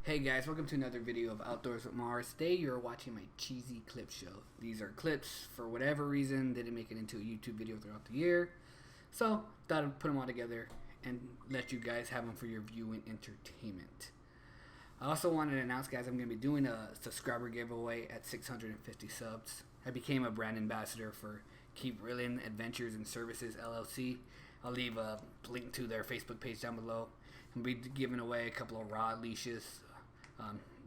Hey guys, welcome to another video of Outdoors with Mars. Today you're watching my cheesy clip show. These are clips, for whatever reason, didn't make it into a YouTube video throughout the year. So, thought I'd put them all together and let you guys have them for your viewing entertainment. I also wanted to announce, guys, I'm going to be doing a subscriber giveaway at 650 subs. I became a brand ambassador for Keep Reelin' Adventures and Services LLC. I'll leave a link to their Facebook page down below. I'll be giving away a couple of rod leashes.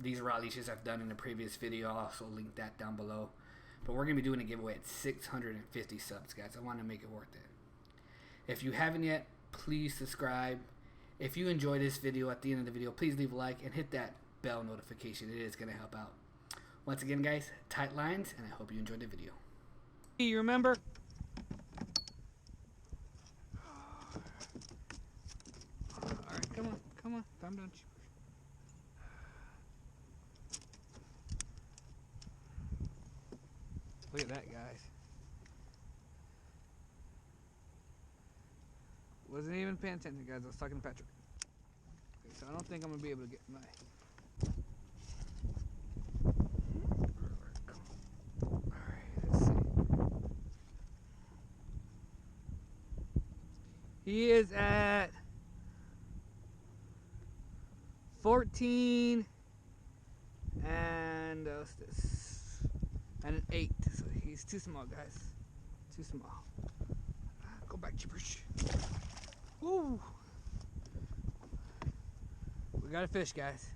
These rod leashes I've done in a previous video. I'll also link that down below. But we're going to be doing a giveaway at 650 subs, guys. I want to make it worth it. If you haven't yet, please subscribe. If you enjoy this video, at the end of the video, please leave a like and hit that bell notification. It is going to help out. Once again, guys, tight lines, and I hope you enjoyed the video. You remember? Alright, come on. Calm down. Look at that, guys. Wasn't even paying attention, guys. I was talking to Patrick. Okay, so I don't think I'm gonna be able to get my. Alright, let's see. He is at 14 and what's this? And an 8. So he's too small, guys. Too small. Go back, Chippers. Woo! We got a fish, guys.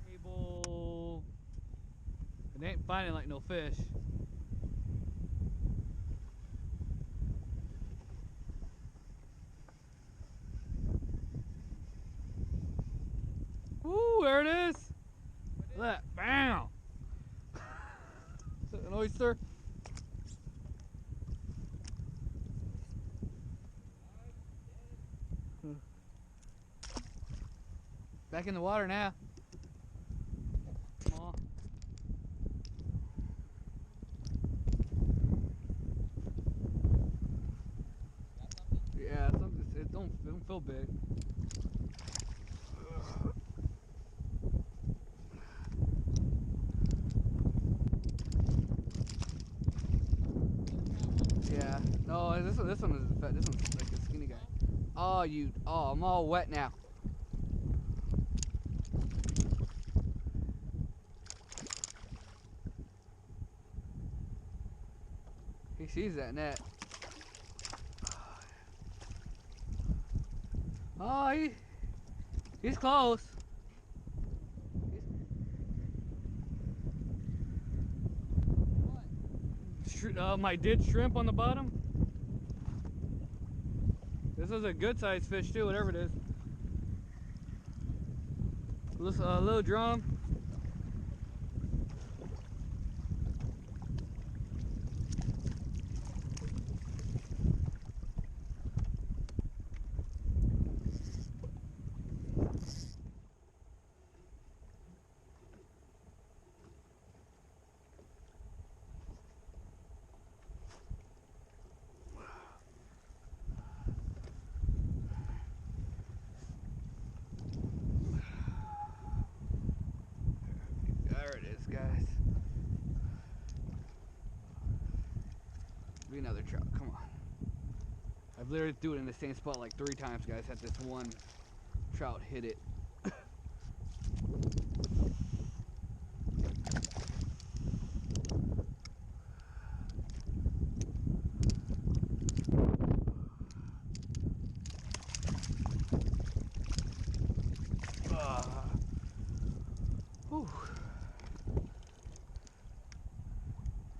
Table. It ain't finding like no fish. Woo! There it is. Look at that. Bam! Is it an oyster? Back in the water now. Come on. Yeah, it don't feel big. Yeah. No, this one is fat. This one's like a skinny guy. Oh, I'm all wet now. He sees that net. Oh, he's close. My dead shrimp on the bottom. This is a good sized fish too, whatever it is. This little drum. There it is, guys. Be another trout. Come on. I've literally threw it in the same spot like 3 times, guys. Had this one trout hit it.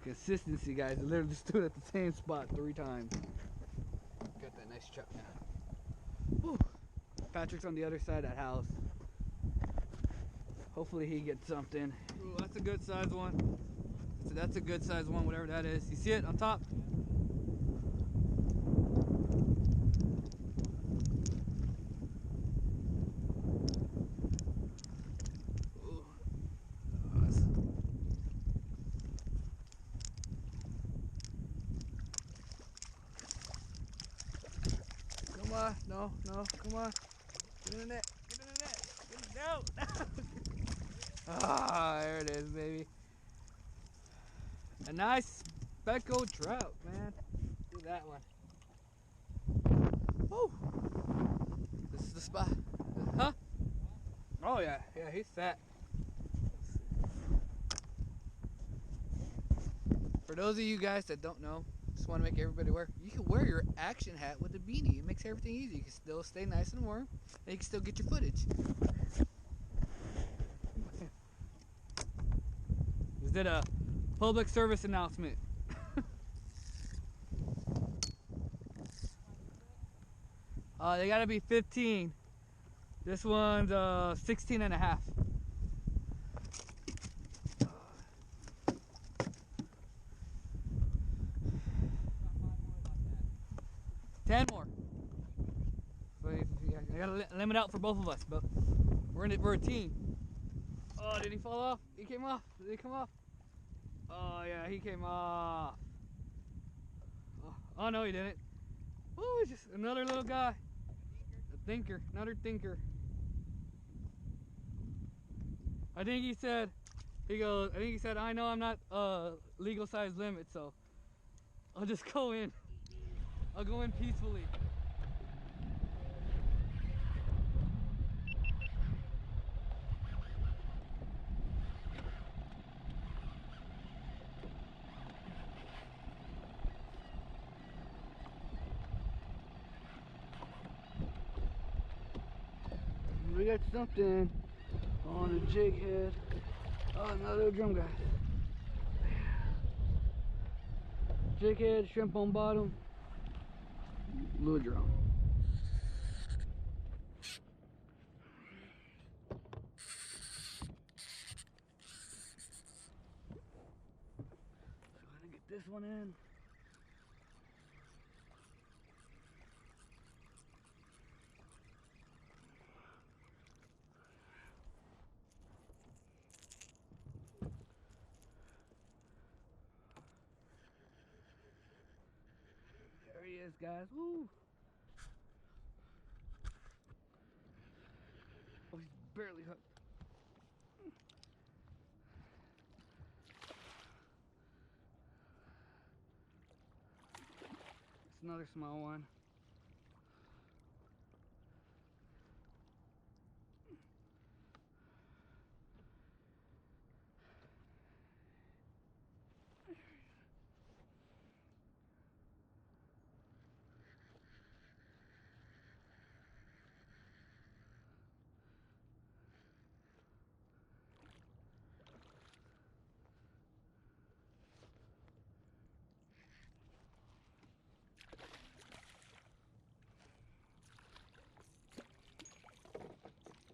Consistency, guys. I literally just stood at the same spot 3 times. Got that nice trout now. Whew. Patrick's on the other side of that house. Hopefully he gets something. Ooh, that's a good size one. That's a good size one, whatever that is. You see it on top? Come on, no, come on. Get in the net, get in the net. No. Ah, there it is, baby. A nice speckled trout, man. Look at that one. Woo! This is the spot. Huh? Oh yeah, yeah, he's fat. For those of you guys that don't know, just want to make everybody aware, you can wear your action hat with a beanie. It makes everything easy. You can still stay nice and warm, and you can still get your footage. Is that a public service announcement? They gotta be 15. This one's 16 and a half. 10 more. So I gotta limit out for both of us, but we're in it for a team. Oh, did he fall off? He came off. Did he come off? Oh yeah, he came off. Oh no, he didn't. Oh, he's just another little guy. A thinker, another thinker. I think he said, I know I'm not legal size limit, so I'll just go in. I'll go in peacefully. We got something on a jig head. Oh, another drum guy. Jig head, shrimp on bottom, little drum. So I'm gonna get this one in. There he is, guys. Woo! Oh, he's barely hooked. It's another small one.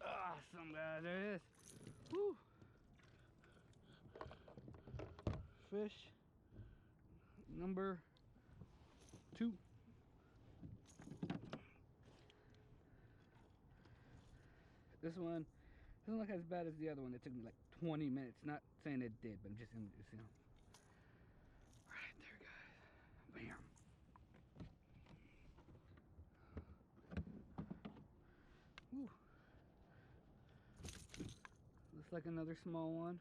Awesome, guys. There it is. Woo! Fish number 2. This one doesn't look as bad as the other one. It took me like 20 minutes. Not saying it did, but I'm just, you know. Right there, guys. Bam. Woo. Looks like another small one.